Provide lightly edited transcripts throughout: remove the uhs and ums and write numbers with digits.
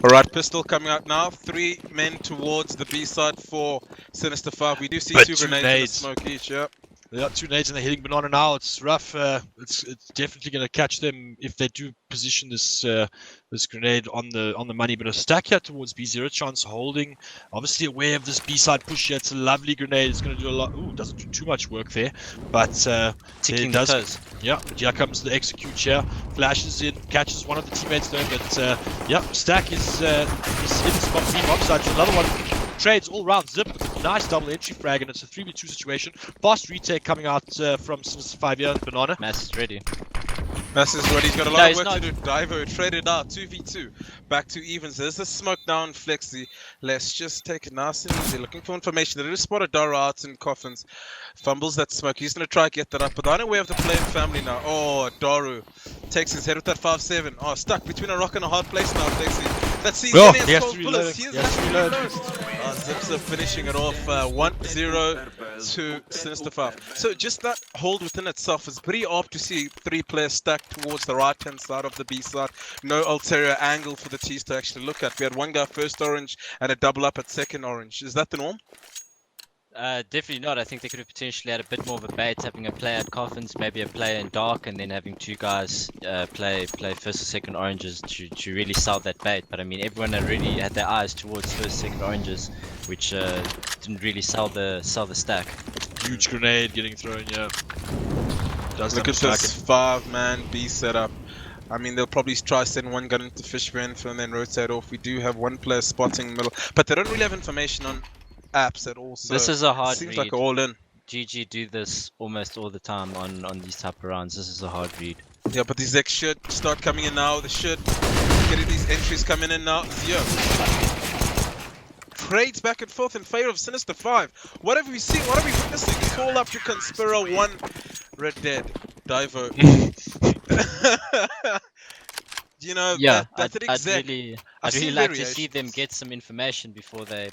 Alright, pistol coming out now. 3 men towards the B side for Sinister5. We do see But 2 two grenades in the nades. smoke each, yeah. They got 2 nades and they're hitting Banana now. It's rough. It's definitely going to catch them if they do position this this grenade on the money. But a stack here towards B0, chance holding. Obviously aware of this B side push here. It's a lovely grenade. It's going to do a lot. Ooh, doesn't do too much work there, but Ticking it the does. toes. Yeah, but here comes the execute here. Flashes in, catches one of the teammates though. But yeah, stack is in spot B mob side. Another one. Trades all round. Zip with a nice double entry frag, and it's a 3v2 situation. Fast retake coming out from Sinister5 here. Banana. Mass is ready. Mass is ready. He's got a lot of he's work to do. Divo traded out 2v2. Back to evens. There's a smoke down Flexi. Let's just take it nice and easy. Looking for information. They just spotted Dara out in coffins. Fumbles that smoke. He's going to try to get that up. But they're unaware of the playing family now. Oh, Daru takes his head with that 5-7. Oh, stuck between a rock and a hard place now, Flexi. Let's see. Oh, He he has has to 12 reload. bullets. He He has to reload. Zips are finishing it off 1-0 to Sinister5. So just that hold within itself is pretty odd to see 3 players stacked towards the right hand side of the B side. No ulterior angle for the T's to actually look at. We had one guy first orange and a double up at second orange. Is that the norm? Definitely not. I think they could have potentially had a bit more of a bait, having a player at coffins, maybe a player in dark, and then having 2 guys play first or second oranges to really sell that bait. But I mean, everyone had really had their eyes towards first, second oranges, which didn't really sell the stack. Huge grenade getting thrown here. Does Look at this 5-man B setup. I mean, they'll probably try send one gun into Fishburne and then rotate off. We do have one player spotting middle, but they don't really have information on apps at all. So this is a hard seems read. like all in. GG do this almost all the time on these type of rounds. This is a hard read. Yeah, but these X should start coming in now. They should getting these entries coming in now. Zio trades back and forth in favor of Sinister5. What have we seen? What are we witnessing? Call up to Conspiro 1 Red Dead Divo. You know, Yeah, that's an I'd exact. really I've like seen to see them variations. get some information before they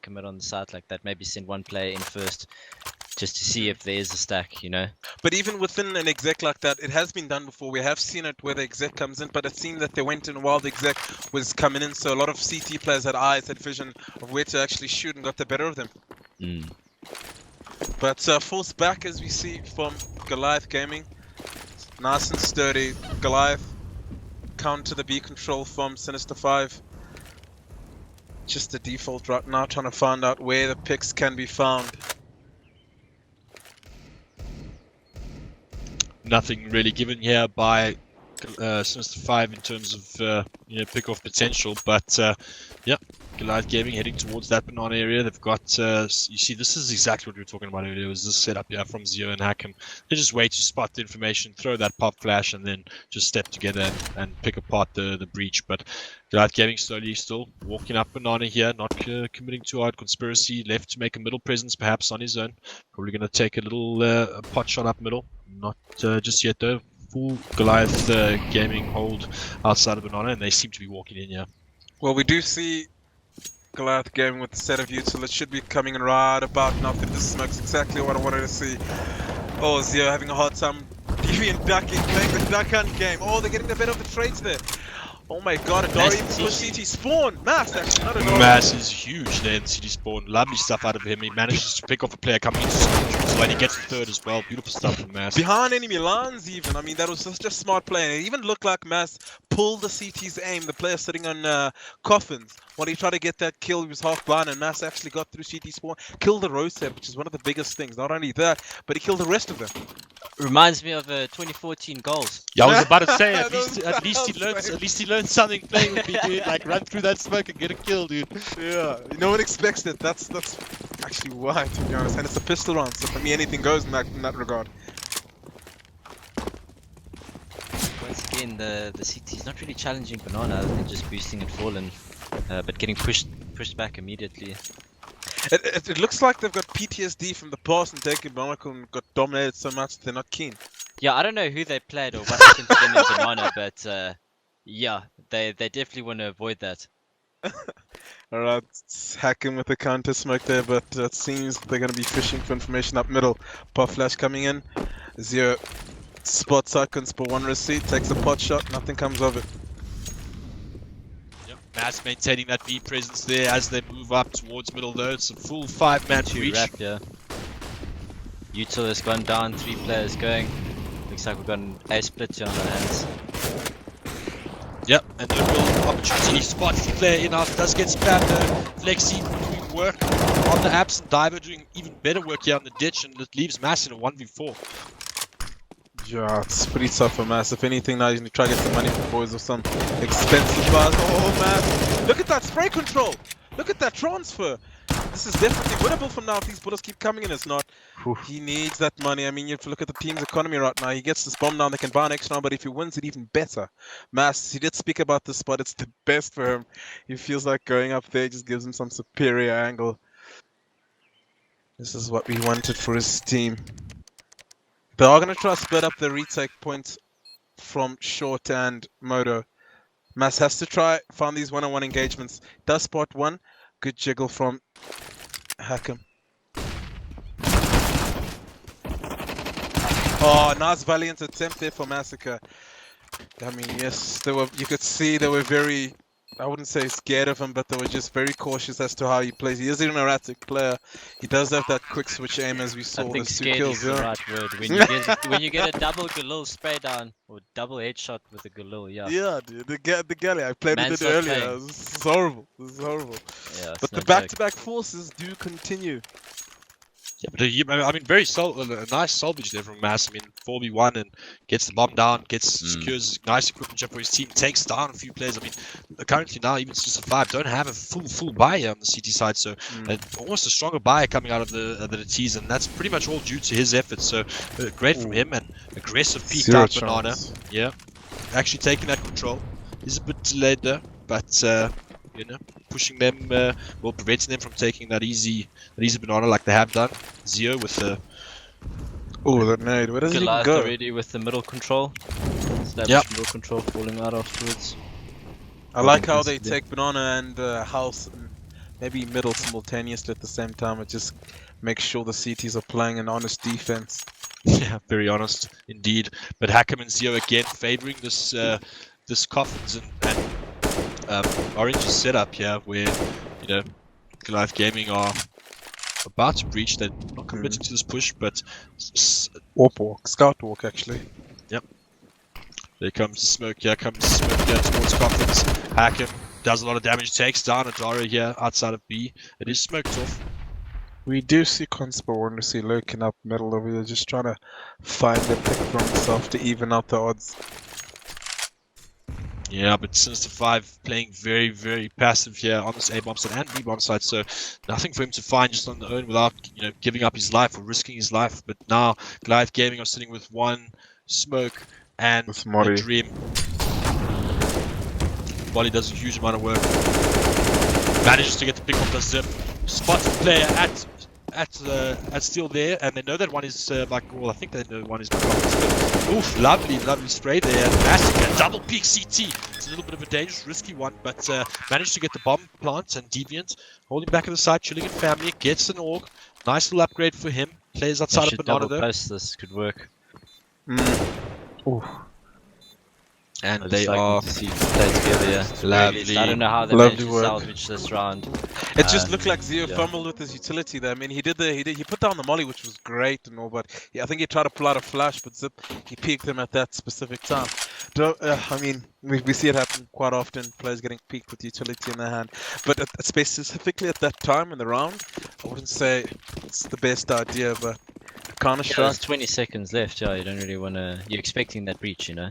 commit on the site like that. Maybe send one player in first, just to see if there is a stack, you know. But even within an exec like that, it has been done before. We have seen it where the exec comes in, but it seemed that they went in while the exec was coming in. So a lot of CT players had eyes, had vision of where to actually shoot and got the better of them. But force back as we see from Goliath Gaming. Nice and sturdy. Goliath counter the B control from Sinister5. Just the default right now, trying to find out where the picks can be found. Nothing really given here by Sinister5 in terms of pick off potential, but yeah, Goliath Gaming heading towards that banana area. They've got you see, this is exactly what we were talking about earlier. Was this setup here from Zio and Hakim? They just wait to spot the information, throw that pop flash, and then just step together and pick apart the breach. But Goliath Gaming slowly still walking up banana here, not committing too hard. Conspiracy left to make a middle presence, perhaps on his own. Probably going to take a little pot shot up middle. Not just yet though. Full Goliath Gaming hold outside of banana, and they seem to be walking in here. Well, we do see Goliath Gaming with the set of util. It should be coming in right about now through the smokes. Exactly what I wanted to see. Oh, Zio having a hard time deviant ducking, playing the duck hunt game. Oh, they're getting the better of the trades there. Oh my god, a Dory even pushed CT spawn. Mass actually, not a Dory. Mass is huge there in City Spawn. Lovely stuff out of him. He manages to pick off a player coming into so and he gets the third as well. Beautiful stuff from Mass. Behind enemy lines even. I mean, that was such a smart play. And it even looked like Mass pulled the CT's aim. The player sitting on coffins. When he tried to get that kill, he was half blind, and Mass actually got through CT spawn. Killed the Rosette, which is one of the biggest things. Not only that, but he killed the rest of them. Reminds me of 2014 goals. Yeah, I was about to say, at Those least he learned something playing with me, dude. Like run through that smoke and get a kill, dude. Yeah, no one expects it. That's actually why, to be honest. And it's a pistol round, so for me, anything goes in that regard. Once again, the CT is not really challenging banana other than just boosting and falling, but getting pushed back immediately. It looks like they've got PTSD from the past and taking Monaco and got dominated so much that they're not keen. Yeah, I don't know who they played or what happened to them in banana, but yeah, they definitely want to avoid that. Alright, hacking with the counter smoke there, but it seems they're going to be fishing for information up middle. Pop flash coming in. Zio spots seconds for one receipt, takes a pot shot, nothing comes of it. Yep. Mass maintaining that B presence there as they move up towards middle though. It's a full 5-man breach. Wrap, yeah. Util has gone down, 3 players going. Looks like we've got an A split here on our hands. Yep, and no real opportunity. Spots the player in house, does get spammed though. Flexi doing work on the apps, and Diver doing even better work here on the ditch, and it leaves Mass in a 1v4. Yeah, it's pretty tough for Mass. If anything, now he's gonna try to get some money for boys or some expensive bars. Oh, Mass! Look at that spray control! Look at that transfer! This is definitely winnable from now if these bullets keep coming in. It's not. He needs that money. I mean, you have to look at the team's economy right now. He gets this bomb down, they can buy an extra round, but if he wins it, even better. Mass, he did speak about this spot. It's the best for him. He feels like going up there just gives him some superior angle. This is what we wanted for his team. They are going to try to split up the retake points from Short and Moto. Mass has to try find these one-on-one engagements. Does spot one. Good jiggle from Hakim. Oh, nice valiant attempt there for Massacre. I mean, yes, they were. You could see they were very, I wouldn't say scared of him, but they were just very cautious as to how he plays. He is an erratic player. He does have that quick switch aim, as we saw. I think with 2 scared kills. is the right word. When you get a double Galil spray down, or double headshot with a Galil, yeah. Yeah, dude, the galley. I played with it earlier. This is horrible. This is horrible. Yeah, but the back-to-back forces do continue. Yeah, but I mean, very a nice salvage there from Mass. I mean, 4v1 and gets the bomb down, secures nice equipment for his team, takes down a few players. I mean, currently now even Sinister5 don't have a full buy here on the CT side, so almost a stronger buy coming out of the T's, and that's pretty much all due to his efforts. So great from him, and aggressive peeked out Banana. Yeah, actually taking that control. He's a bit delayed there, but you know, pushing them, well, preventing them from taking that easy banana like they have done. Zio with the... Oh, that nade. Where does he Goliath go? already with the middle control. Established middle control falling out afterwards. I like how they take banana and house and maybe middle simultaneously at the same time. It just makes sure the CTs are playing an honest defense. Yeah, very honest indeed. But Hakim and Zio again favoring this this Coffins and Orange's setup here, where, you know, Goliath Gaming are about to breach. They're not committing to this push, but Scout walk actually. Yep. There comes the smoke here, towards Coffins. Hakim does a lot of damage, takes down Adara here outside of B. It is smoked off. We do see Conspo want to see lurking up middle over there, just trying to find a pick for himself to even out the odds. Yeah, but Sinister5 playing very, very passive here on this A-bomb side and B-bomb side, so nothing for him to find just on the own without, you know, giving up his life or risking his life. But now Goliath Gaming are sitting with one smoke and a dream. Molly does a huge amount of work. Manages to get the pick off the zip. Spots the player at Steel there, and they know that one is well, I think they know one is oof, lovely spray there. Massacre, double peek CT. It's a little bit of a dangerous, risky one, but managed to get the bomb plant, and Deviant holding back at the side, chilling in family, gets an AUG. Nice little upgrade for him. Plays outside of Banana though. This could work. Oof. And they are lovely. I don't know how they managed to salvage this round. It just looked like Zio fumbled with his utility there. I mean, he put down the molly, which was great and all, but I think he tried to pull out a flash, but Zip, he peeked him at that specific time. I mean, we see it happen quite often, players getting peeked with utility in their hand, but specifically at that time in the round, I wouldn't say it's the best idea, but kind of strike. There's 20 seconds left, you don't really want to... You're expecting that breach, you know?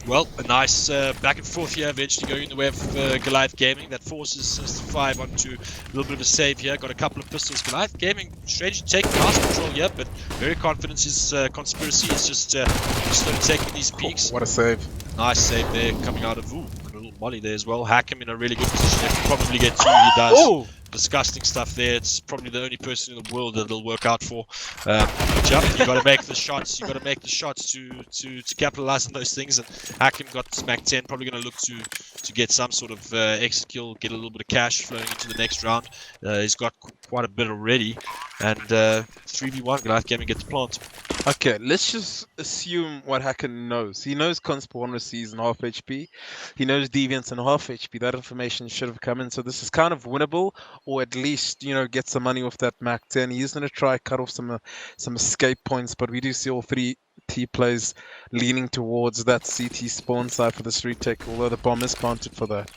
Well, a nice back and forth here, eventually going in the way of Goliath Gaming. That forces Sinister5 onto a little bit of a save here. Got a couple of pistols. Goliath Gaming, strangely taking house control here, but very confident his conspiracy is just slowly taking these peaks. What a save. Nice save there coming out of, got a little molly there as well. Hakim in a really good position. He can probably get two, he does. Oh! disgusting stuff there. It's probably the only person in the world that it'll work out for. But yeah, you got to make the shots. You got to make the shots to capitalize on those things. And Hakim got smack 10. Probably going to look to get some sort of exit kill, get a little bit of cash flowing into the next round. He's got quite a bit already. And 3v1, Goliath Gaming gets the plant. Okay, let's just assume what Hacken knows. He knows Conspawner sees in half HP. He knows Deviants in half HP. That information should have come in. So this is kind of winnable, or at least, get some money off that Mac 10. He's going to try cut off some escape points, but we do see all three T plays leaning towards that CT spawn side for this retake, although the bomb is planted for that.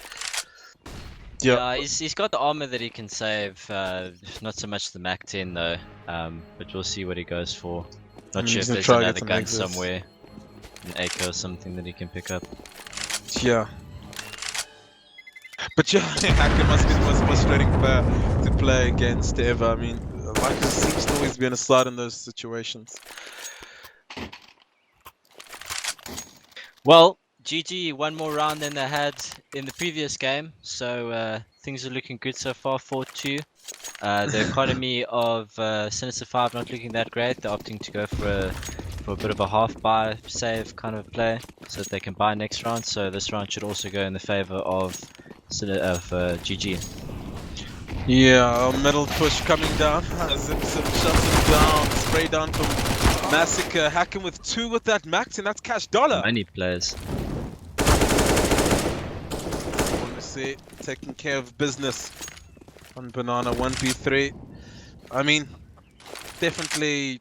Yeah, he's got the armor that he can save. Not so much the Mac 10 though. But we'll see what he goes for. Not sure if there's another gun somewhere, an AK or something that he can pick up. Yeah. But yeah, Hacker must be the most frustrating player to play against ever. I mean, like seems to always be on a side in those situations. Well, GG, one more round than they had in the previous game, so things are looking good so far, 4-2. The economy of Sinister5 not looking that great. They're opting to go for a bit of a half buy save kind of play, so that they can buy next round. So this round should also go in the favor of GG. Yeah, middle push coming down. Zip shuts him down. Spray down from Massacre. Hacking with 2 with that max, and that's cash dollar. Many players. Honestly, taking care of business on Banana 1v3. I mean, definitely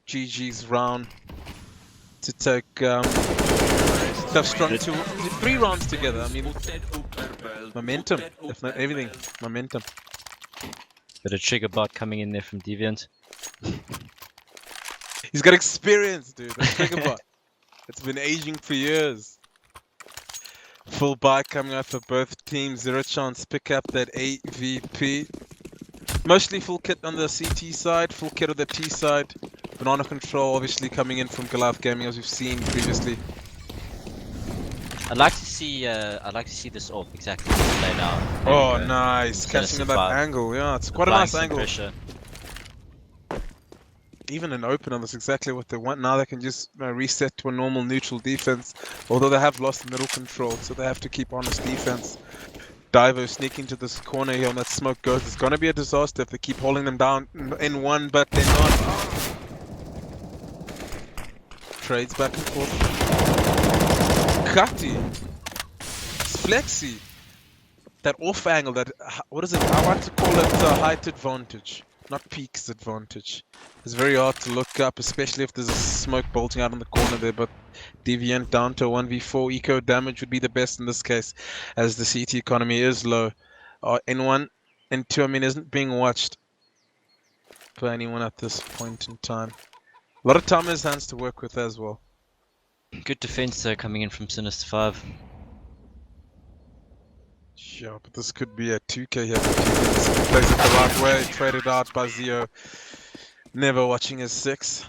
GG's round to take tough strong 3 rounds together. I mean, momentum, if not everything, momentum. Bit of trigger bot coming in there from Deviant. He's got experience, dude. The trigger bot. It's been aging for years. Full buy coming out for both teams. 0 chance pick up that AVP. Mostly full kit on the CT side, full kit on the T side. Banana control obviously coming in from Goliath Gaming as we've seen previously. I'd like to see this off exactly played out. Oh, nice. Catching at that angle. Yeah, it's quite a nice angle. Pressure. Even in opener, that's exactly what they want. Now they can just reset to a normal neutral defense. Although they have lost middle control, so they have to keep honest defense. Divo sneaking to this corner here on that smoke goes. It's going to be a disaster if they keep holding them down in one, but they're not. Trades back and forth. Cutty. Flexi. That off angle, that, what is it? I want to call it height advantage. Not peaks advantage. It's very hard to look up, especially if there's a smoke bolting out in the corner there, but Deviant down to 1v4. Eco damage would be the best in this case, as the CT economy is low. N1, N2, I mean, isn't being watched by anyone at this point in time. A lot of time in his hands to work with as well. Good defense though coming in from Sinister5. Yeah, but this could be a 2k here for Deviant. Plays it the right way, traded out by Zio. Never watching his 6.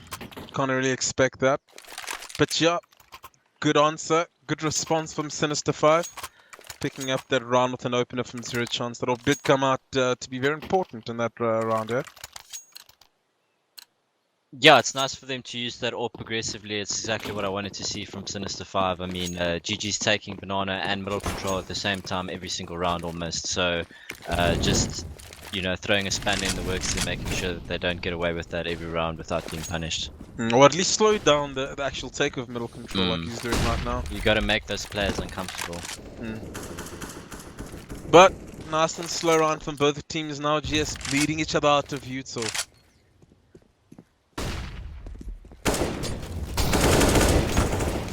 Can't really expect that. But yeah, good answer, good response from Sinister5. Picking up that round with an opener from 0 chance. That all did come out to be very important in that round, yeah? Yeah, it's nice for them to use that all progressively. It's exactly what I wanted to see from Sinister5. I mean, GG's taking Banana and middle control at the same time every single round almost. So just, throwing a spanner in the works and making sure that they don't get away with that every round without being punished. Or at least slow down the actual take of middle control like he's doing right now. You got to make those players uncomfortable. But nice and slow round from both teams now, just bleeding each other out of Utah.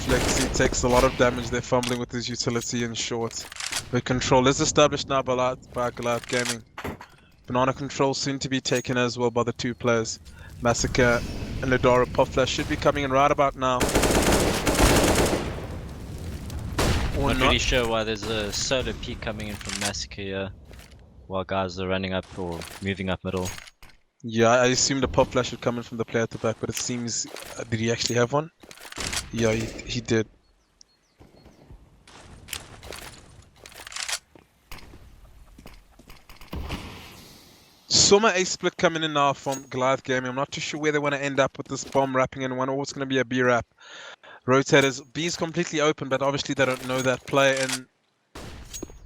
Flexi takes a lot of damage. They're fumbling with his utility in short. The control is established now by Goliath Gaming. Banana control soon to be taken as well by the 2 players. Massacre and Ladora. Pop Flash should be coming in right about now. Or Not really sure why there's a solo peek coming in from Massacre here, while guys are running up or moving up middle. Yeah, I assumed a pop flash would come in from the player at the back, but it seems... did he actually have one? Yeah, he did. Summer A split coming in now from Goliath Gaming. I'm not too sure where they want to end up with this bomb wrapping in one, or it's going to be a B wrap. Rotators, B is completely open, but obviously they don't know that play, and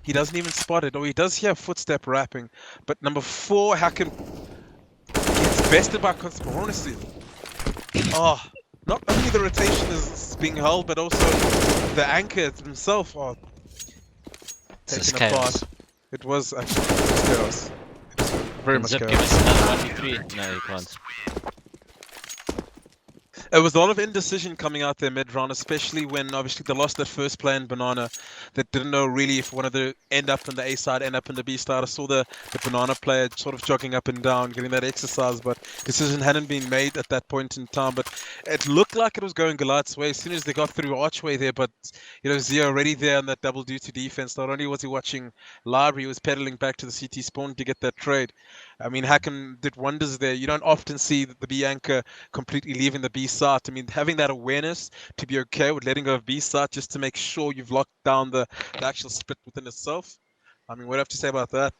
he doesn't even spot it, or he does hear footstep wrapping. But number 4, Hacken gets bested by Conspiracy. Oh, not only the rotation is being held, but also the anchor himself are taken apart. It was actually chaos. It was very much Zip, chaos. give us another 1v3. No, you can't. It was a lot of indecision coming out there mid-round, especially when obviously they lost that first play in Banana. That didn't know really if one of the end up in the A side, end up in the B side. I saw the Banana player sort of jogging up and down, getting that exercise, but decision hadn't been made at that point in time. But it looked like it was going Goliath's way as soon as they got through Archway there. But you know, Zia already there on that double duty defense. Not only was he watching library, he was pedaling back to the CT spawn to get that trade. I mean, Hacken did wonders there. You don't often see the B anchor completely leaving the B side. I mean, having that awareness to be okay with letting go of B side just to make sure you've locked down the actual split within itself. I mean, what do you have to say about that?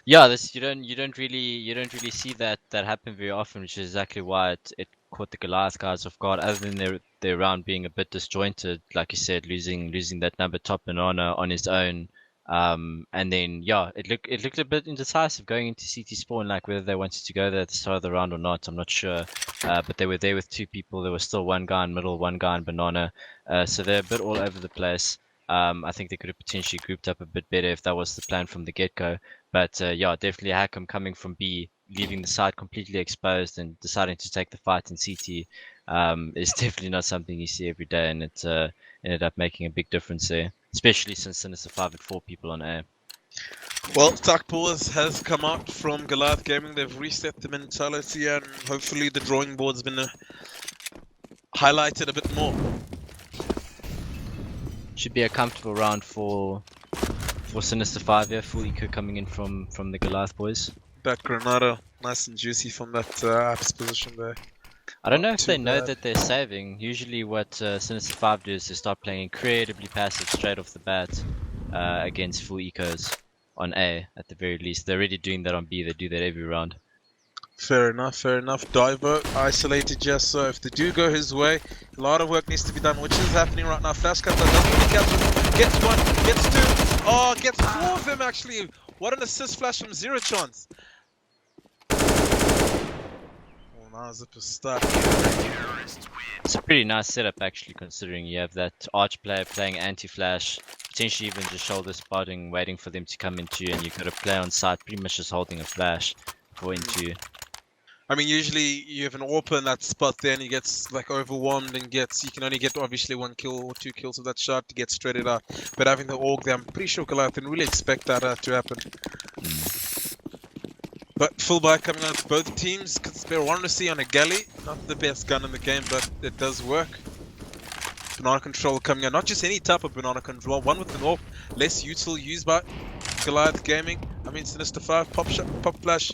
Yeah, this you don't really see that happen very often, which is exactly why it caught the Goliath guys off guard. Other than their round being a bit disjointed, like you said, losing that number top Banana on his own. And then yeah, it looked a bit indecisive going into CT spawn, like whether they wanted to go there at the start of the round or not. I'm not sure. But they were there with 2 people. There was still one guy in middle, one guy in Banana. So they're a bit all over the place. I think they could have potentially grouped up a bit better if that was the plan from the get-go. But yeah, definitely Hackam coming from B, leaving the side completely exposed and deciding to take the fight in CT is definitely not something you see every day, and it ended up making a big difference there, especially since Sinister5 had 4 people on A. Well, Takpor has come out from Goliath Gaming. They've reset the mentality, and hopefully the drawing board's been highlighted a bit more. Should be a comfortable round for Sinister5 here. Full eco coming in from the Goliath boys. That Granada, nice and juicy from that apps position there. I don't know if they know bad. that they're saving. Usually what Sinister5 do is they start playing incredibly passive straight off the bat against full ecos on A at the very least. They're already doing that on B. They do that every round. Fair enough, fair enough. Diver isolated just so if they do go his way, a lot of work needs to be done, which is happening right now. Flash cutter doesn't really capture. Gets 1, gets 2. Oh, gets 4 of them actually. What an assist flash from Zero Chance. Oh, now Zip is stuck. It's a pretty nice setup actually, considering you have that arch player playing anti-flash, potentially even just shoulder spotting, waiting for them to come into you, and you've got a player on side pretty much just holding a flash for into you. I mean, usually you have an AWP in that spot there and he gets like overwhelmed and you can only get obviously 1 kill or 2 kills with that shot to get straight it out. But having the AUG there, I'm pretty sure Goliath didn't really expect that to happen. But full buy coming out both teams. Conspire want to see on a galley, not the best gun in the game, but it does work. Banana control coming out, not just any type of banana control, one with an AWP, less util used by Goliath Gaming. I mean, Sinister5, pop shot, pop flash.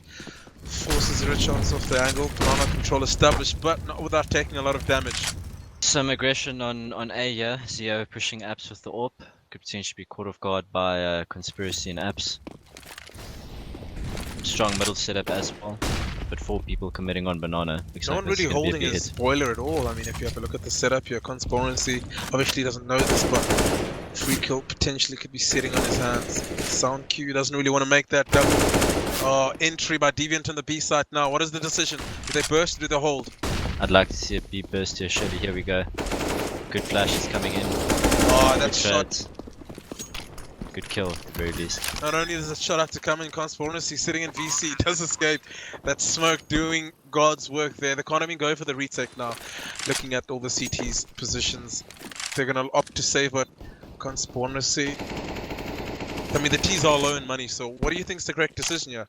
Forces Zero Chance off the angle, banana control established, but not without taking a lot of damage. Some aggression on A here. Zio pushing apps with the AWP. Could potentially be caught off guard by Conspiracy and apps. Strong middle setup as well, but 4 people committing on Banana. No one really holding his spoiler at all. I mean, if you have a look at the setup here, Conspiracy obviously doesn't know this, but free kill potentially could be sitting on his hands. Sound Q doesn't really want to make that double. Entry by Deviant on the B side now. What is the decision? Do they burst or do they hold? I'd like to see a B burst here, surely. Here we go. Good flashes coming in. Oh, that shot. Good kill, at the very least. Not only does a shot have to come in, Conspiracy sitting in VC, does escape. That smoke doing God's work there. They can't even go for the retake now. Looking at all the CT's positions, they're going to opt to save, but Conspiracy. I mean, the T's are low in money, so what do you think is the correct decision here?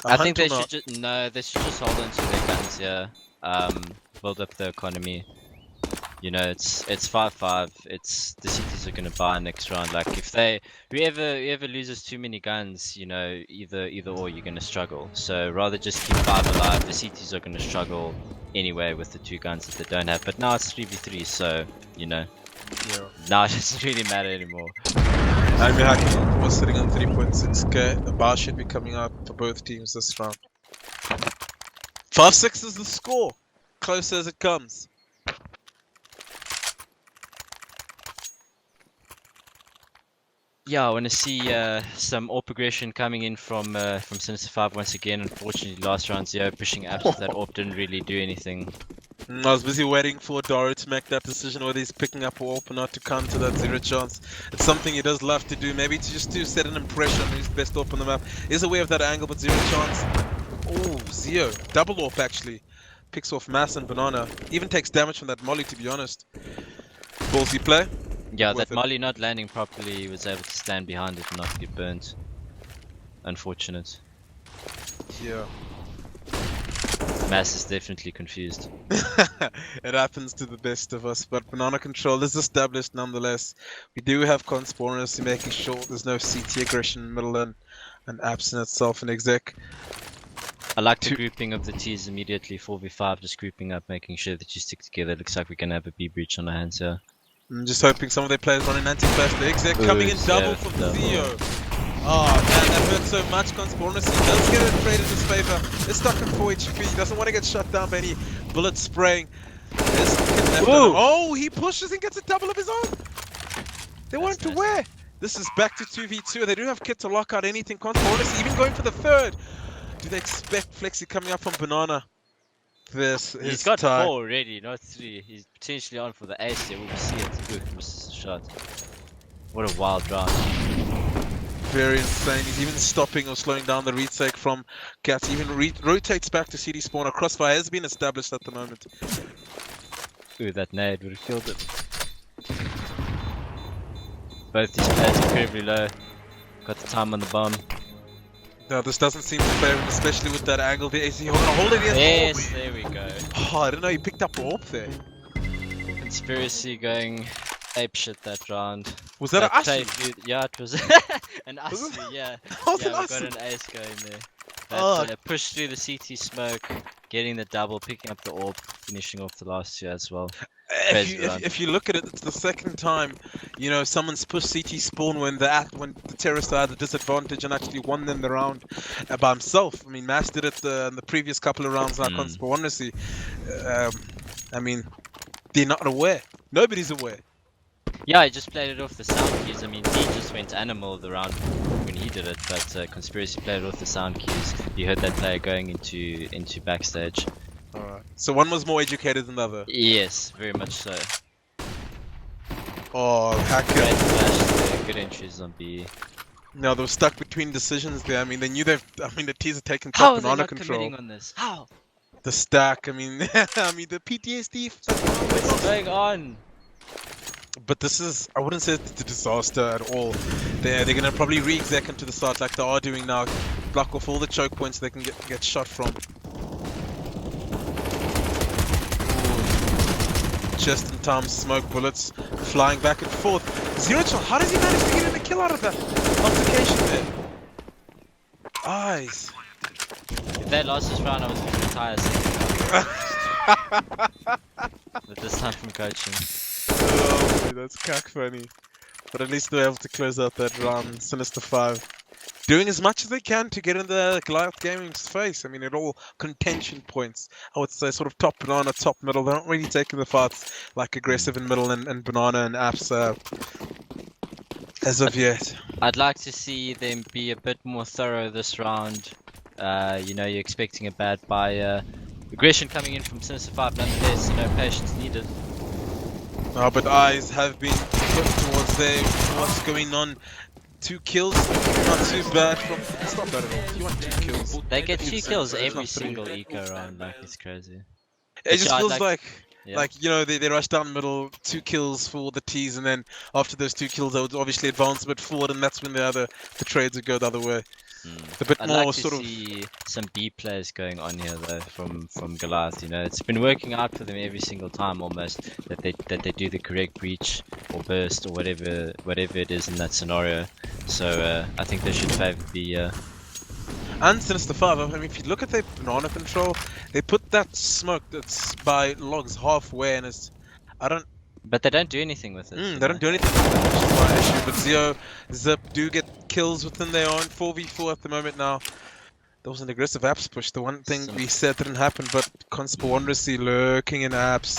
I think they should just they should just hold on to their guns here. Build up the economy. You know, it's 5-5. It's the cities are gonna buy next round. Like if whoever loses too many guns, you know, either or you're gonna struggle. So rather just keep 5 alive. The cities are gonna struggle anyway with the 2 guns that they don't have. But now it's 3v3, so you know, now it doesn't really matter anymore. I'm hacking. We're sitting on 3.6k. The bar should be coming up for both teams this round. 5-6 is the score. Close as it comes. Yeah, I want to see some AWP progression coming in from Sinister5 once again. Unfortunately, last round 0 pushing apps with that AWP didn't really do anything. I was busy waiting for Doro to make that decision whether he's picking up AWP or not to counter that 0 chance. It's something he does love to do, maybe to set an impression on who's best AWP on the map. He's aware of that angle, but 0 chance. Oh, Zio. Double AWP actually. Picks off Mass and Banana. Even takes damage from that molly, to be honest. Ballsy play. Yeah, Worth that it. molly not landing properly, he was able to stand behind it and not get burnt. Unfortunate. Yeah. Mass is definitely confused. It happens to the best of us, but banana control is established nonetheless. We do have Conspiracy making sure there's no CT aggression in middle and apps in itself and exec. I like the grouping of the T's immediately, 4v5, just grouping up, making sure that you stick together. Looks like we're going to have a B breach on our hands here. I'm just hoping some of their players running anti-flash. The exec coming in double yeah, from double. Theo. Oh man, that hurt so much. Conspiracy does get it traded in his favor. It's stuck in 4 HP. He doesn't want to get shut down by any bullets spraying. There's some kid left on him. Oh, he pushes and gets a double of his own. They weren't nice. aware. This is back to 2v2. They do have kit to lock out anything. Conspiracy even going for the third. Do they expect Flexi coming up from Banana? He's got 4 already, not 3. He's potentially on for the ace there. We'll see it. Ooh, misses the shot. What a wild round. Very insane. He's even stopping or slowing down the retake from Cats. Even rotates back to CD spawn. A crossfire has been established at the moment. Ooh, that nade would have killed it. Both these players incredibly low. Got the time on the bomb. No, this doesn't seem to favor him, especially with that angle. Is he gonna hold it? Yes, there we go. Oh, I didn't know he picked up AWP there. Conspiracy going apeshit that round. Was that an play Asu? blew- Yeah, it was an Asu, yeah. Oh, Yeah, we an got Asu. an ace going there. Oh. That push through the CT smoke, getting the double, picking up the AWP, finishing off the last 2 as well. If you look at it, it's the second time, you know, someone's pushed CT spawn when the terrorist had the disadvantage and actually won them the round by himself. I mean, Mass did it in the previous couple of rounds like Conspiracy. I mean, they're not aware. Nobody's aware. Yeah, I just played it off the sound cues. I mean, he just went animal the round when he did it, but Conspiracy played it off the sound cues. You heard that player going into backstage. Alright. So one was more educated than the other. Yes, very much so. Oh, hacker. Great flash there, good entries on B. No, they were stuck between decisions there. I mean, they knew the T's had taken How top are they banana not control. committing on this? How? The stack, I mean, the PTSD. What's going on? But this is, I wouldn't say it's a disaster at all. They're gonna probably re-exec into the start like they are doing now. Block off all the choke points they can get shot from. Just in time smoke bullets flying back and forth. 0 chance. How does he manage to get a kill out of that complication there? Eyes. If they lost this round, I was going to retire but this time from coaching. Oh, dude, that's cack funny. But at least they're able to close out that round. Sinister5 doing as much as they can to get in the Goliath Gaming's face. I mean, at all contention points. I would say sort of top banana, top middle. They're not really taking the fights like aggressive in middle and banana and apps as of yet. I'd like to see them be a bit more thorough this round. You know, you're expecting a bad buy. Aggression coming in from Sinister5 nonetheless, no patience needed. No, but eyes have been put towards there. What's going on? 2 kills, not too bad from. It's not bad at all. You want 2 kills. They get 2 kills It's every not 3. single eco round, like it's crazy. It just Yeah, feels like yeah. you know, they rush down the middle, 2 kills for the T's, and then after those 2 kills, they would obviously advance a bit forward, and that's when the trades would go the other way. A bit I'd more like to sort of. see some B players going on here though from Goliath. You know, it's been working out for them every single time almost that they do the correct breach or burst or whatever it is in that scenario. So I think they should favour B. And Sinister5, I mean, if you look at their banana control, they put that smoke that's by logs halfway, and it's. I don't But they don't do anything with it. They don't do anything with it, which is my issue. But Zio, Zip do get kills within their own 4v4 at the moment now. There was an aggressive apps push. The one thing we said didn't happen, but Conspiracy lurking in apps.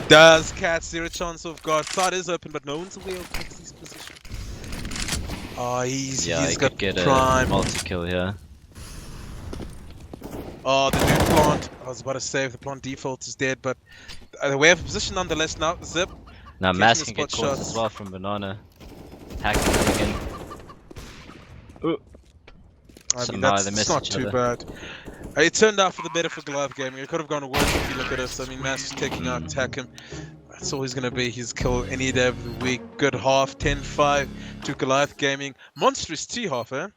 Does catch 0 chance of guard. Side is open, but no one's aware of Kexy's position. Oh, he's he got could get prime. a multi-kill here. Oh, the new plant. I was about to say if the plant default is dead, but we have a position nonetheless now. Zip. Now Catching Mass the can get spot caught shots. as well from Banana. Hacking him again. I So mean, now that's they it's miss not each too other. bad. It turned out for the better for Goliath Gaming. It could have gone worse if you look at us. I mean, Mass is taking out Takim. That's always going to be his kill any day of the week. Good half, 10-5 to Goliath Gaming. Monstrous T-half, eh?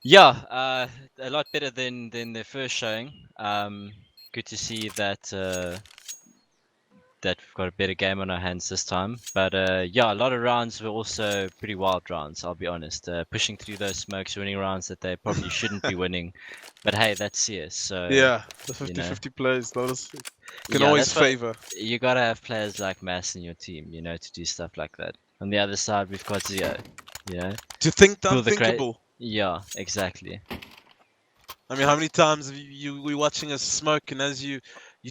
Yeah, a lot better than their first showing. Good to see that that we've got a better game on our hands this time. But yeah, a lot of rounds were also pretty wild rounds, I'll be honest. Pushing through those smokes, winning rounds that they probably shouldn't be winning. But hey, that's CS. So Yeah, the you know. 50-50 plays, those can Yeah, always that's what- favor. You gotta have players like Mass in your team, to do stuff like that. On the other side, we've got Zio, To think the Feel the cra- unthinkable. Yeah, exactly. I mean, how many times have we watching a smoke and as you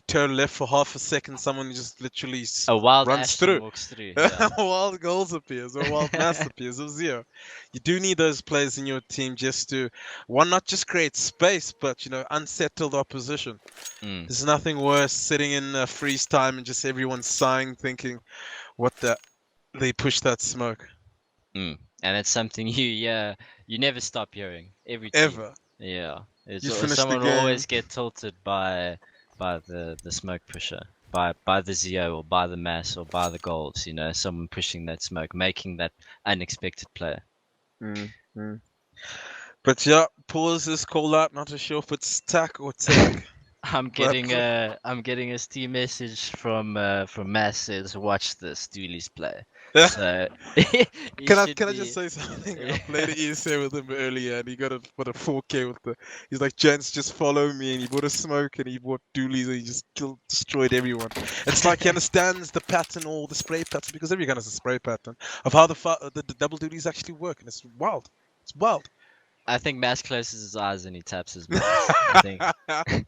turn left for half a second, someone just literally A wild runs Ashton through. walks through. Yeah. Wild goals appears or wild mass appears or Zio. You do need those players in your team just to not just create space, but unsettle the opposition. Mm. There's nothing worse sitting in freeze time and just everyone sighing, thinking, "What the?" They push that smoke. And it's something you never stop hearing every team. Ever. Yeah, it's You finish the someone will game. always get tilted by the smoke pusher, by the Zio or by the Mass or by the goals. Someone pushing that smoke, making that unexpected play. But yeah, pause is called out. Not too sure if it's tack or tech. I'm getting a Steam message from Mass says watch this Dooley's play. So Can I just say something? I played an ESA with him earlier, and he got a 4K with the. He's like, "Gents, just follow me." And he bought a smoke, and he bought doolies, and he just destroyed everyone. It's like he understands the pattern, or the spray pattern, because every gun has a spray pattern of how the double doolies actually work, and it's wild. It's wild. I think Mass closes his eyes and he taps his buttons. I think.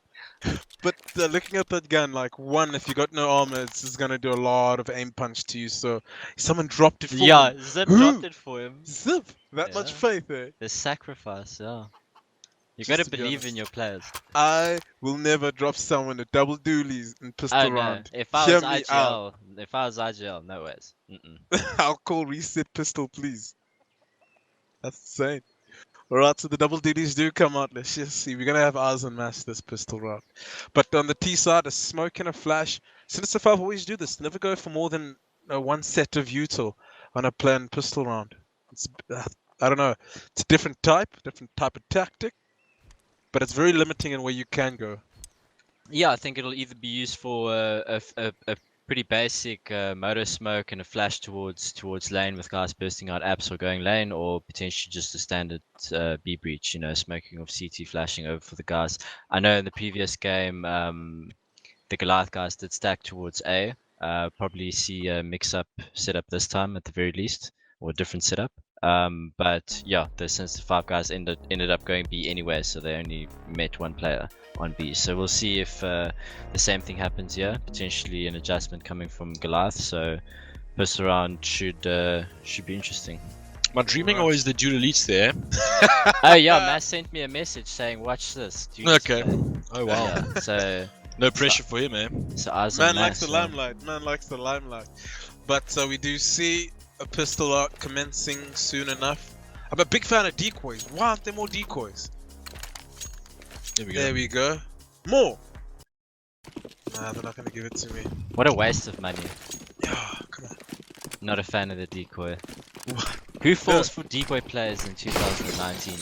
But looking at that gun, like if you got no armor, it's just gonna do a lot of aim punch to you. So someone dropped it for Yeah, him. Zip dropped it for him. Zip, that much Yeah. faith there. The sacrifice, yeah. You Just gotta to be believe honest. in your players. I will never drop someone a double doolies in pistol Oh no, round. if I Hear was me out. IGL, no ways. I'll call reset pistol, please. That's insane. Alright, so the double duties do come out. Let's just see. We're gonna have eyes on Mass this pistol round. But on the T side, a smoke and a flash. Sinister5 always do this. Never go for more than one set of util on a planned pistol round. It's I don't know. It's a different type of tactic, but it's very limiting in where you can go. Yeah, I think it'll either be used for a pretty basic motor smoke and a flash towards lane with guys bursting out apps or going lane, or potentially just a standard B breach, smoking off CT, flashing over for the guys. I know in the previous game, the Goliath guys did stack towards A. Probably see a mix-up setup this time at the very least, or a different setup. But yeah, the Sinister5 guys ended up going B anyway, so they only met one player on B. So we'll see if the same thing happens here. Potentially an adjustment coming from Goliath. So this round should be interesting. My dreaming always the dual elites there. Oh yeah, Matt sent me a message saying, "Watch this." Dude, Okay. Oh wow. Yeah, so No pressure for him, eh? eyes on Man Matt, likes the so- limelight. Man likes the limelight. But we do see a pistol art commencing soon enough. I'm a big fan of decoys. Why aren't there more decoys? There we go. There we go. More. Nah, they're not gonna give it to me. What a waste of money. Yeah, come on. Not a fan of the decoy. What? Who falls for decoy players in 2019?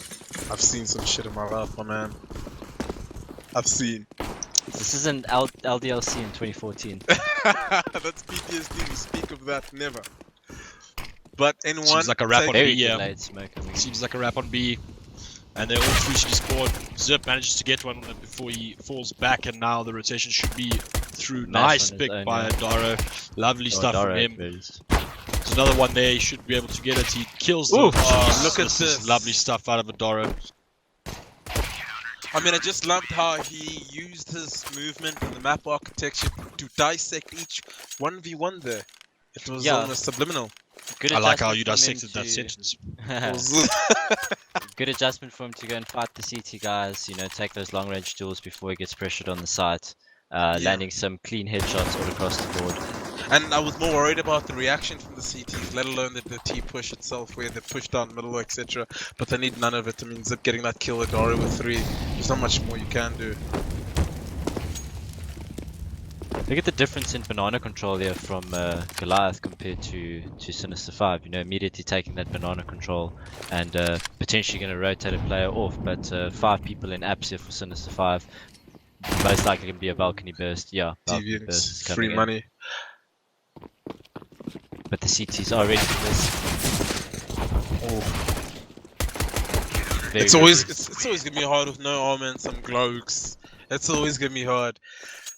I've seen some shit in my life, my man. I've seen. This isn't LDLC in 2014. That's PTSD. We speak of that never. But in one, Seems like a wrap on Very B, yeah. delayed smoke. I mean. Seems like a wrap on B. and they're all 3 cities spawned. Zip manages to get one before he falls back, and now the rotation should be through. Nice pick by Adaro. Lovely stuff from him. There's another one there. He should be able to get it. He kills the. Look at this. Lovely stuff out of Adaro. I mean, I just loved how he used his movement and the map architecture to dissect each 1v1 there. It was almost subliminal. Good I like how you dissected that sentence. Good adjustment for him to go and fight the CT guys, you know, take those long range duels before he gets pressured on the site. Landing some clean headshots all across the board. And I was more worried about the reaction from the CTs, let alone the T push itself, where they push down middle, etc. But they need none of it. I mean, Zip getting that kill at Adaro with 3, there's not much more you can do. Look at the difference in banana control here from Goliath compared to Sinister5. You know, immediately taking that banana control and potentially going to rotate a player off. But 5 people in apps here for Sinister5. Most likely going to be a balcony burst. Yeah, balcony burst is coming free in. money. But the CTs are ready for this. It's always gonna be hard with no armor and some glokes. It's always gonna be hard.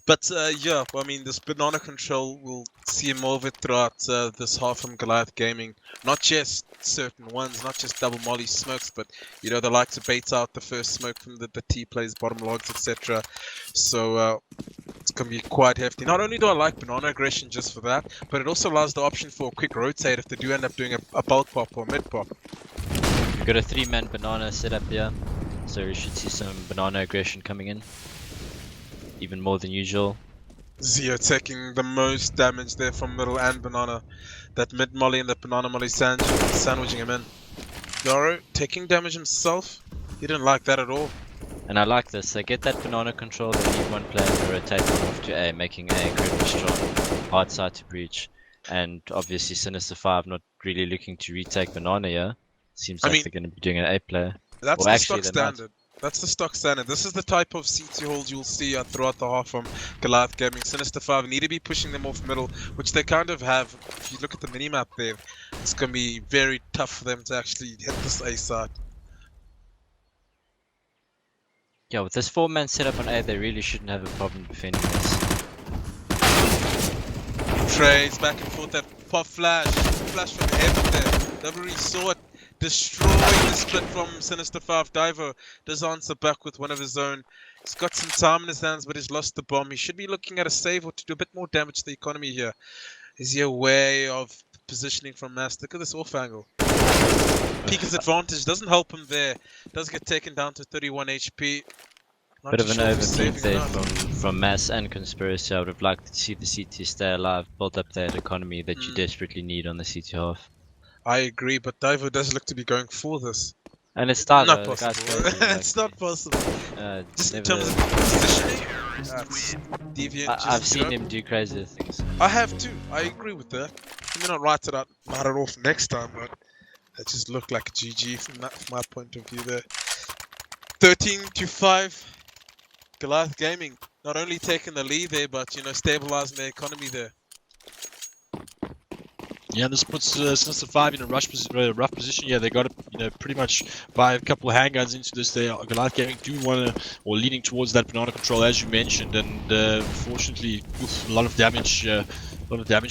But yeah, I mean, this banana control, we'll see more of it throughout this half from Goliath Gaming. Not just certain ones, not just double molly smokes, but you know, they like to bait out the first smoke from the T plays, bottom logs, etc. So it's gonna be quite hefty. Not only do I like banana aggression just for that, but it also allows the option for a quick rotate if they do end up doing a bulk pop or mid pop. We've got a 3-man banana setup here, so we should see some banana aggression coming in. Even more than usual. Zio taking the most damage there from middle and banana. That mid molly and that banana molly sandwiching him in. Daro taking damage himself. He didn't like that at all. And I like this. They get that banana control, they leave one player to rotate them off to A, making A incredibly strong. Hard side to breach. And obviously Sinister5 not really looking to retake banana here. Seems like they're going to be doing an A player. That's the stock standard. That's the stock standard. This is the type of CT hold you'll see throughout the half from Goliath Gaming. Sinister5 need to be pushing them off middle, which they kind of have. If you look at the minimap there, it's going to be very tough for them to actually hit this A side. Yeah, with this 4-man setup on A, they really shouldn't have a problem defending this. Trades back and forth, that pop flash from heaven there. Never really saw it. Destroying the split from Sinister5. Divo does answer back with one of his own. He's got some time in his hands, but he's lost the bomb. He should be looking at a save or to do a bit more damage to the economy here. Is he aware of positioning from Mass? Look at this off angle. Peek's advantage doesn't help him there. Does get taken down to 31 HP. Not Bit of an sure overpeak there from Mass and Conspiracy. I would have liked to see the CT stay alive, build up that economy that you desperately need on the CT half. I agree, but Divo does look to be going for this. And it's Divo. Not possible. It's not possible. Just in terms of positioning, that's deviant. I've seen him do crazier things. I have too. I agree with that. He may not write it off next time, but it just looked like a GG from my point of view there. 13-5. Goliath Gaming not only taking the lead there, but you know, stabilizing the economy there. Yeah, this puts Sinister5 in a rough position. Yeah, they got to pretty much buy a couple of handguns into this. Goliath Gaming do want to, or leaning towards that banana control as you mentioned, and unfortunately, a lot of damage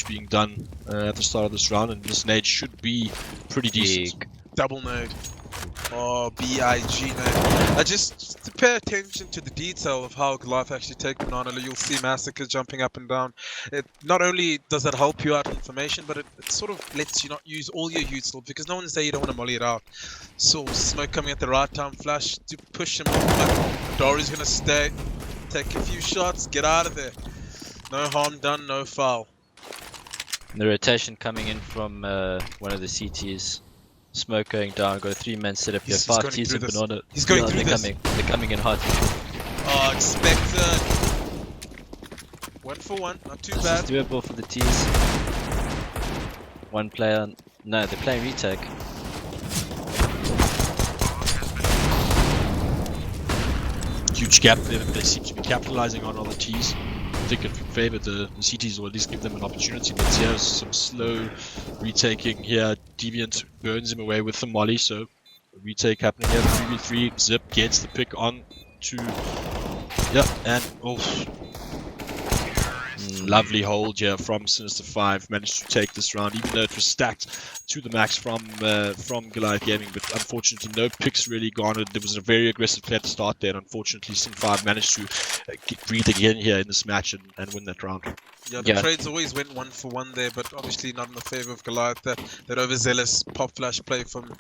being done at the start of this round, and this nade should be pretty decent. Double nade. Oh, BIG nade. Just to pay attention to the detail of how Goliath actually take banana, you'll see Massacre jumping up and down. It not only does it help you out information, but it sort of lets you not use all your util, because no one's there, you don't want to molly it out. So smoke coming at the right time, flash to push him off, but Dory's gonna stay, take a few shots, get out of there. No harm done, no foul. The rotation coming in from one of the CTs. Smoke going down, got a 3-man setup here. 5 T's and banana. He's going through this. They're coming in hot. Oh, expected. 1 for 1, not too bad. This is doable for the T's. One player. No, they're playing retake. Huge gap there that they seem to be capitalizing on all the T's. I think it would favor the CTs, or at least give them an opportunity. But here's some slow retaking here. Deviant burns him away with the molly, so retake happening here. 3v3. Zip gets the pick on to. Yeah, and lovely hold here from Sinister5. Managed to take this round, even though it was stacked to the max from Goliath Gaming. But unfortunately, no picks really garnered. There was a very aggressive play to start there. And unfortunately, Sin5 managed to breathe again here in this match and win that round. Yeah, the trades always went 1-for-1 there, but obviously not in the favor of Goliath. That overzealous pop flash play from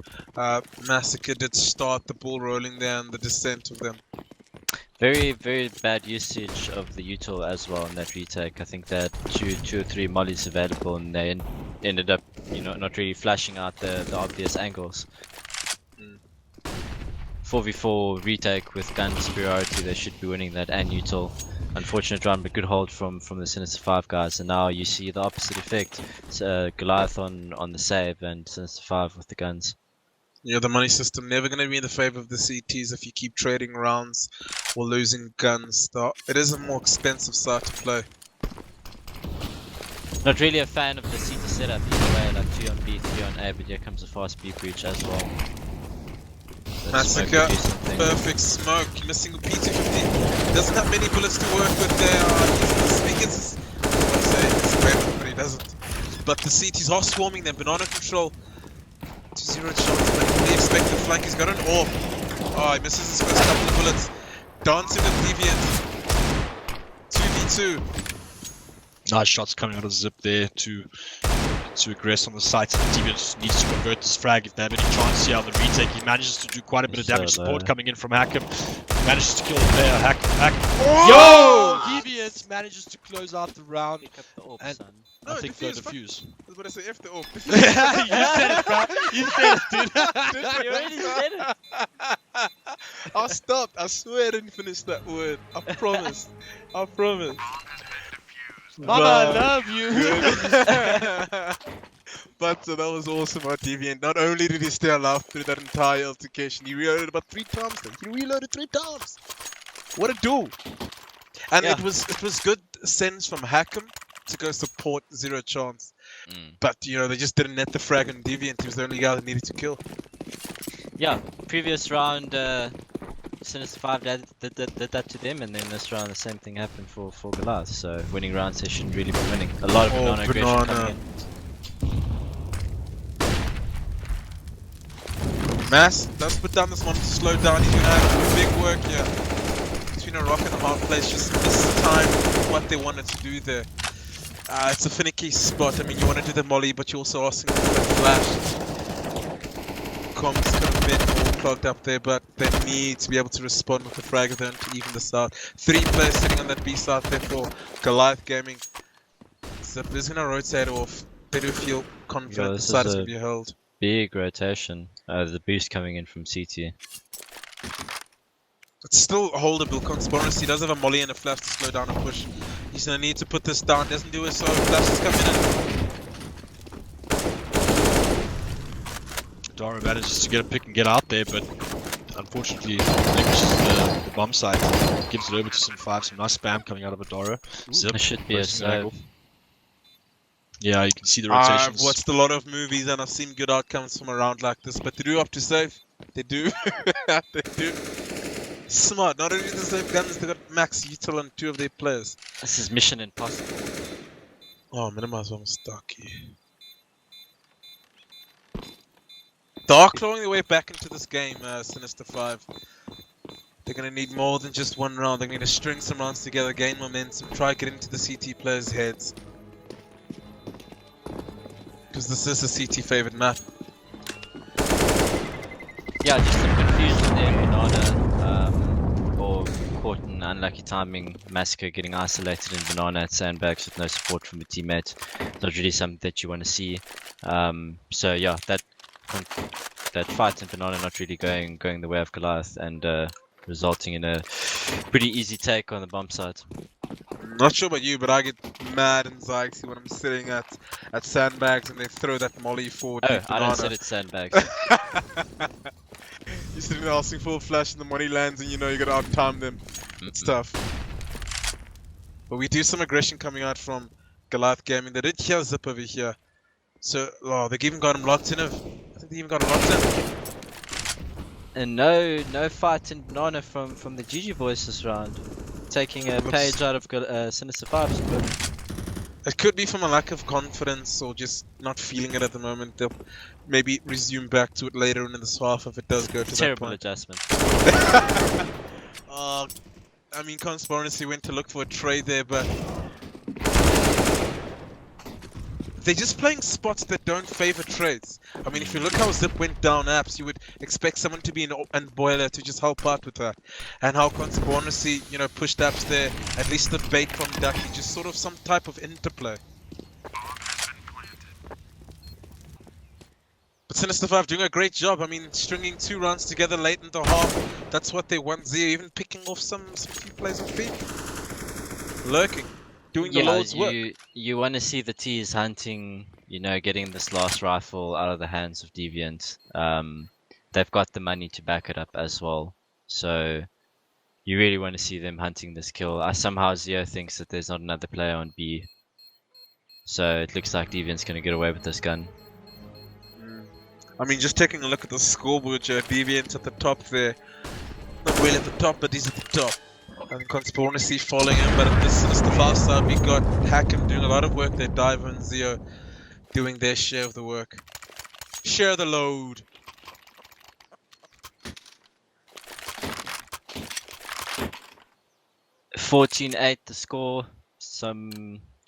Massacre did start the ball rolling there and the descent of them. Very, very bad usage of the util as well in that retake. I think they had two or three mollies available, and they ended up, not really flashing out the obvious angles. 4v4 retake with gun superiority, they should be winning that and util. Unfortunate round, but good hold from the Sinister5 guys. And now you see the opposite effect. It's, Goliath on the save and Sinister5 with the guns. Yeah, the money system never going to be in the favor of the CTs if you keep trading rounds or losing guns. It is a more expensive side to play. Not really a fan of the CT setup either way, like 2 on B, 3 on A, but here comes a fast B breach as well. Massacre, perfect smoke, missing a P250. Doesn't have many bullets to work with there. He's but he doesn't. But the CTs are swarming them, banana control. 2-0 shots, but fully expected flank. He's got an AWP. Oh, he misses his first couple of bullets. Dancing with Deviant. 2v2. Nice shots coming out of Zip there to aggress on the site. Deviant needs to convert this frag if they have any chance here on the retake. He manages to do quite a bit of damage support coming in from Hackham. Manages to kill a player. Hackham. Oh! Yo! Deviant manages to close out the round. Pick up the AWP, And son. I think they'll defuse. I was about to say F the AWP. You said it, bro. You said it, dude. You already said it. I stopped. I swear I didn't finish that word. I promise. I promise. Mama, I love you. But that was awesome, our Deviant. Not only did he stay alive through that entire altercation, he reloaded about 3 times. He reloaded 3 times. What a duel! And it was good sense from Hackham to go support 0 chance. But they just didn't net the frag on Deviant. He was the only guy that needed to kill. Yeah, previous round, Sinister5 did that to them, and then this round the same thing happened for Goliath. So winning rounds they shouldn't really be winning. A lot of banana aggression coming in. Mass, let's put down this one to slow down. He's gonna have big work here. Between a rock and a hard place, just mistime what they wanted to do there. It's a finicky spot. I mean, you want to do the molly, but you're also asking for the flash. Comms could have been all clogged up there, but they need to be able to respond with the frag event to even this out. 3 players sitting on that B side there for Goliath Gaming. Zip is gonna rotate off. They do feel confident the side is gonna be held. Big rotation. The boost coming in from CT. It's still holdable. Conspiracy does have a molly and a flash to slow down a push. He's gonna need to put this down. Doesn't do it, so flashes coming in. Dara manages to get a pick and get out there, but unfortunately relinquishes the bomb site. Gives it over to Sin5. Some nice spam coming out of Adara. Zip. There should be a save. Yeah, you can see the rotations. I've watched a lot of movies and I've seen good outcomes from a round like this, but they do have to save. They do. They do. Smart. Not only the save guns, they got max util on 2 of their players. This is mission impossible. Oh, minimize one stuck here. They are clawing their way back into this game, Sinister5. They're going to need more than just 1 round. They're going to string some rounds together, gain momentum, try to get into the CT players' heads. Because this is a CT favored map. Yeah, just some confusion there. Banana, or caught in unlucky timing. Massacre getting isolated in Banana at sandbags with no support from a teammate. Not really something that you want to see. So yeah, that fight in Banana not really going the way of Goliath, and resulting in a pretty easy take on the bomb site. Not sure about you, but I get mad anxiety when I'm sitting at sandbags and they throw that molly forward. Oh, I don't sit at sandbags. You're sitting there asking for a flash and the money lands and you know you gotta out-time them. It's tough. But we do some aggression coming out from Goliath Gaming. They did hear Zip over here. So, they've even got him locked in. I think they even got him locked in. And no fight in Banana from the GG boys this round. Taking a page out of Sinister5's book. It could be from a lack of confidence or just not feeling it at the moment. They'll maybe resume back to it later in this half if it does go to Terrible that point. adjustment. I mean, Conspiracy went to look for a trade there, but they're just playing spots that don't favor trades. I mean, if you look how Zip went down apps, you would expect someone to be in Boiler to just help out with that. And how Conspiracy, you know, pushed apps there, at least the bait from Ducky, just sort of some type of interplay. But Sinister5 doing a great job. I mean, stringing 2 rounds together late in the half. That's what they want. They're even picking off some few plays on feet. Lurking. Doing the Lord's work. You want to see the T's hunting, you know, getting this last rifle out of the hands of Deviant. They've got the money to back it up as well. So you really want to see them hunting this kill. Somehow Zio thinks that there's not another player on B. So it looks like Deviant's going to get away with this gun. I mean, just taking a look at the scoreboard, Deviant at the top there. Not really at the top, but he's at the top. And Conspiracy following him, but at the Sinister5 side, we got Hacken doing a lot of work there. Diver and Zio doing their share of the work. Share the load. $14-8 the score.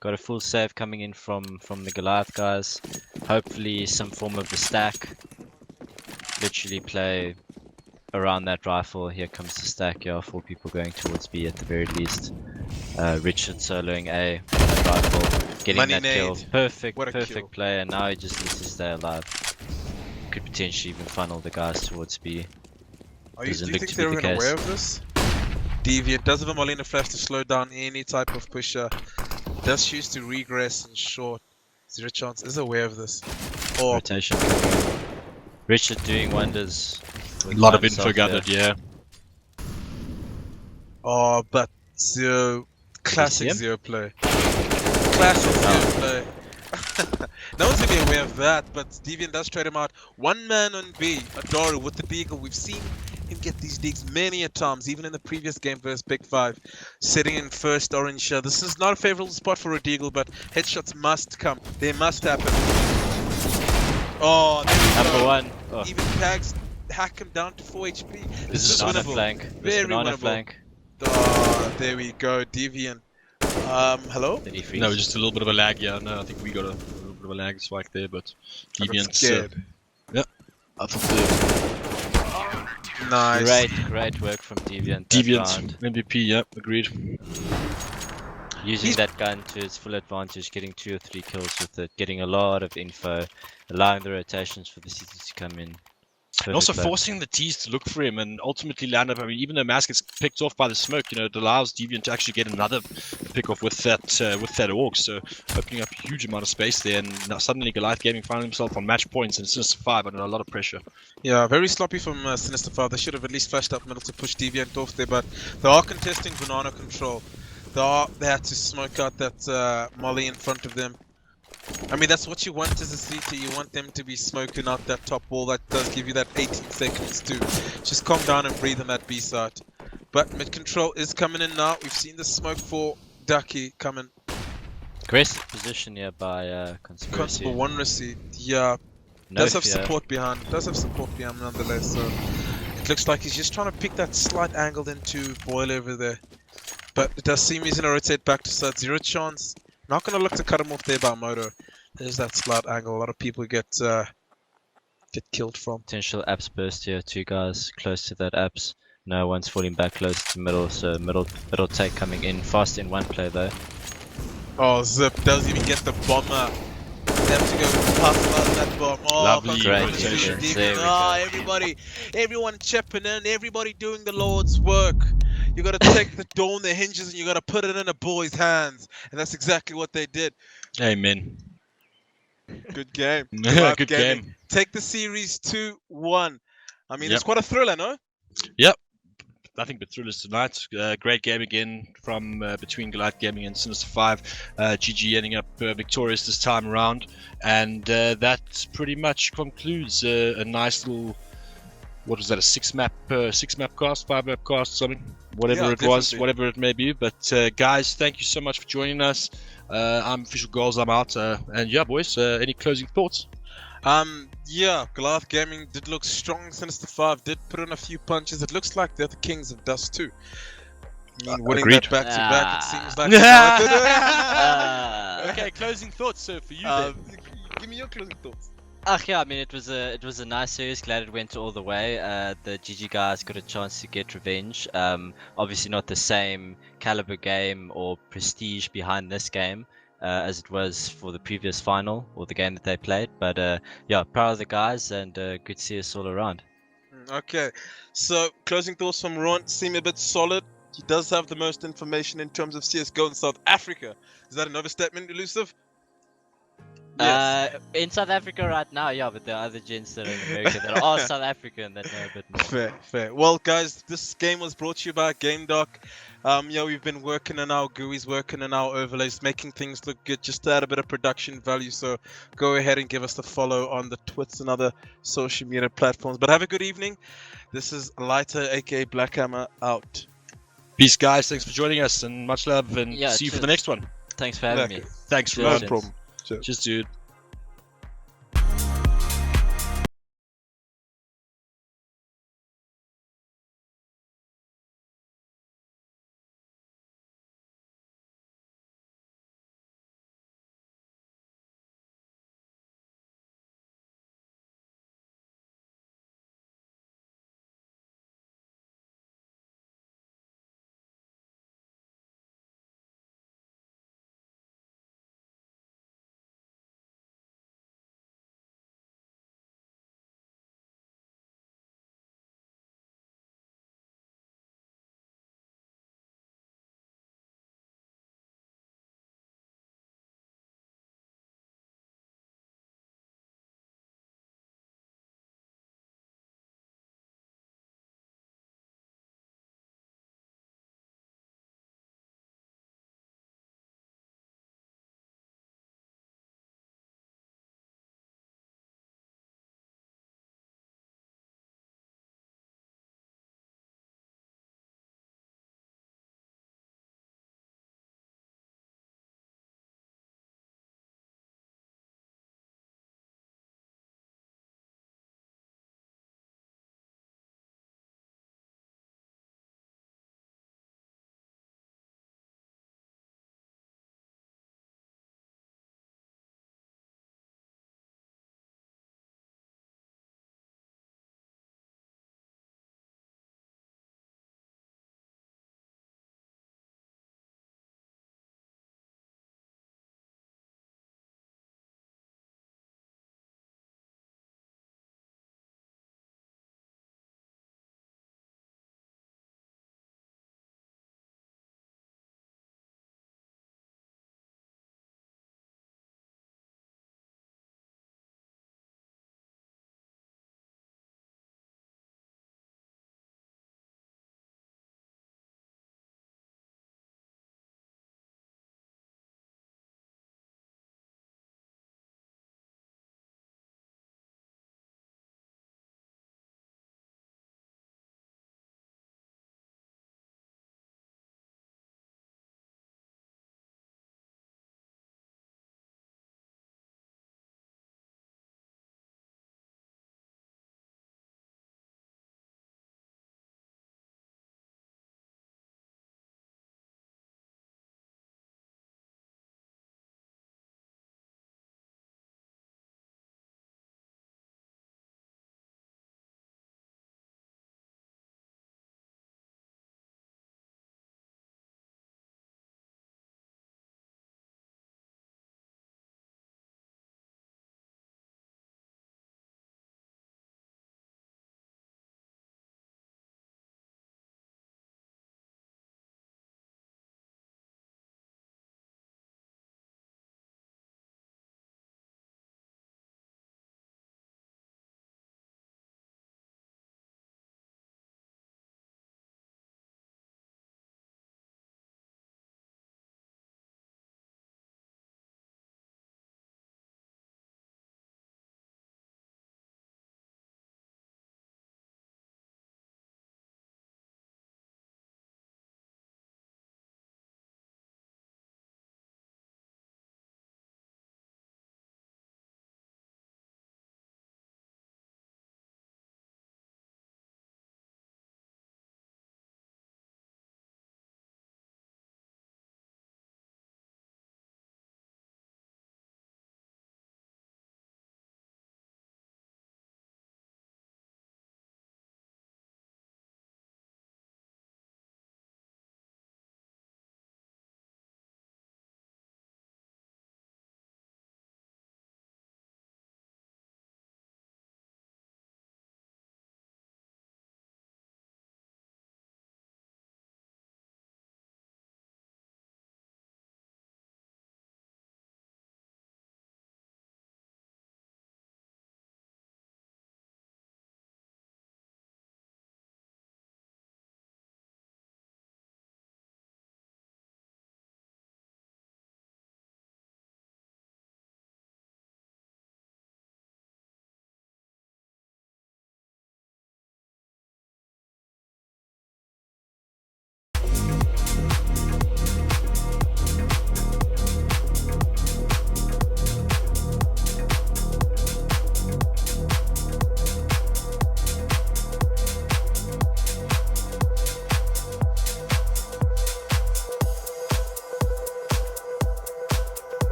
Got a full save coming in from the Goliath guys. Hopefully some form of a stack. Literally play around that rifle. Here comes the stack. Yeah, 4 people going towards B at the very least. Richard soloing A with that rifle, getting Money that made. kill. Perfect kill. play, and now he just needs to stay alive. Could potentially even funnel the guys towards B. Do you Doesn't look think to be they're the even aware case. of this? Deviant does have a Molly in the flash to slow down any type of pusher. Does choose to regress in short. Zero Chance is aware of this. Or Rotation. Richard doing wonders. A lot of info gathered, yeah. Oh, but Zero, classic him? Zero play. Classic Zero play. No one's really aware of that, but Deviant does trade him out. One man on B, Adoru with the deagle. We've seen him get these digs many a times, even in the previous game versus Big 5. Sitting in first orange shell. This is not a favorable spot for a deagle, but headshots must come. They must happen. Oh, there we Number go. 1. Oh. Even tags hack him down to 4 HP. This is Banana winnable. flank. Very Banana winnable. flank. Oh, there we go, Deviant. Hello? Did he freeze? No, just a little bit of a lag, yeah. No, I think we got a little bit of a lag spike there, but I got Deviant's scared. up for third. Nice. Great work from Deviant. that Deviant round. MVP, yeah, agreed. Using that gun to its full advantage, getting 2 or 3 kills with it, getting a lot of info, allowing the rotations for the cities to come in. And also Perfect play. forcing the T's to look for him and ultimately land up. I mean, even though Mask gets picked off by the smoke, you know, it allows Deviant to actually get another pick off with that Orc. So opening up a huge amount of space there, and now suddenly Goliath Gaming found himself on match points and Sinister5 under a lot of pressure. Yeah, very sloppy from Sinister5. They should have at least flashed up middle to push Deviant off there, but they are contesting banana control. They had to smoke out that molly in front of them. I mean, that's what you want as a CT. You want them to be smoking out that top wall. That does give you that 18 seconds to just calm down and breathe on that B side. But mid control is coming in now. We've seen the smoke for Ducky coming. Aggressive position here by Conspiracy. Constable one receipt. Yeah, No does have fear. support behind. Does have support behind nonetheless. So it looks like he's just trying to pick that slight angle into Boyle over there. But it does seem he's going to rotate back to side. Zero Chance. Not going to look to cut him off there by Moto. There's that slight angle. A lot of people get killed from. Potential apps burst here, 2 guys close to that apps. No one's falling back close to middle, so middle take coming in fast in 1 play though. Oh, Zip doesn't even get the bomber. They have to go past that bomb. Oh, Lovely great rotation. rotation. There we Oh, go. everyone chipping in, everybody doing the Lord's work. You gotta take the door on the hinges and you gotta put it in a boy's hands. And that's exactly what they did. Amen. Good game. Good Gaming. game. Take the series 2-1. I mean, Yep. it's quite a thriller, no? Yep. Nothing but thrillers tonight. Great game again from between Goliath Gaming and Sinister5. GG ending up victorious this time around. And that pretty much concludes a nice little what was that, a 6-map cast, 5-map cast, something, whatever Yeah, it was, definitely. whatever it may be. But guys, thank you so much for joining us. I'm Official Goals, I'm out. And yeah, boys, any closing thoughts? Yeah, Goliath Gaming did look strong. Sinister5 did put in a few punches. It looks like they're the kings of Dust too. I mean, winning agreed. that back to back, it seems like. Okay, closing thoughts, sir, for you Uh, then. give me your closing thoughts. Yeah, I mean it was a nice series. Glad it went all the way. The GG guys got a chance to get revenge. Obviously not the same caliber game or prestige behind this game as it was for the previous final or the game that they played. But yeah, proud of the guys and good to see us all around. Okay, so closing thoughts from Ron seem a bit solid. He does have the most information in terms of CS:GO in South Africa. Is that an overstatement, Elusive? Yes. In South Africa right now, yeah, but there are other gents that are in America that are South African that know a bit more. Fair. Well, guys, this game was brought to you by Gamedock. Yeah, we've been working on our GUIs, working on our overlays, making things look good, just to add a bit of production value. So go ahead and give us a follow on the Twits and other social media platforms. But have a good evening. This is Lighter, aka Blackhammer, out. Peace, guys. Thanks for joining us, and much love, and Yeah, see you for cheers. the next one. Thanks for having me. Thanks, Cheers, Ron. gents. No problem. Cheers, dude.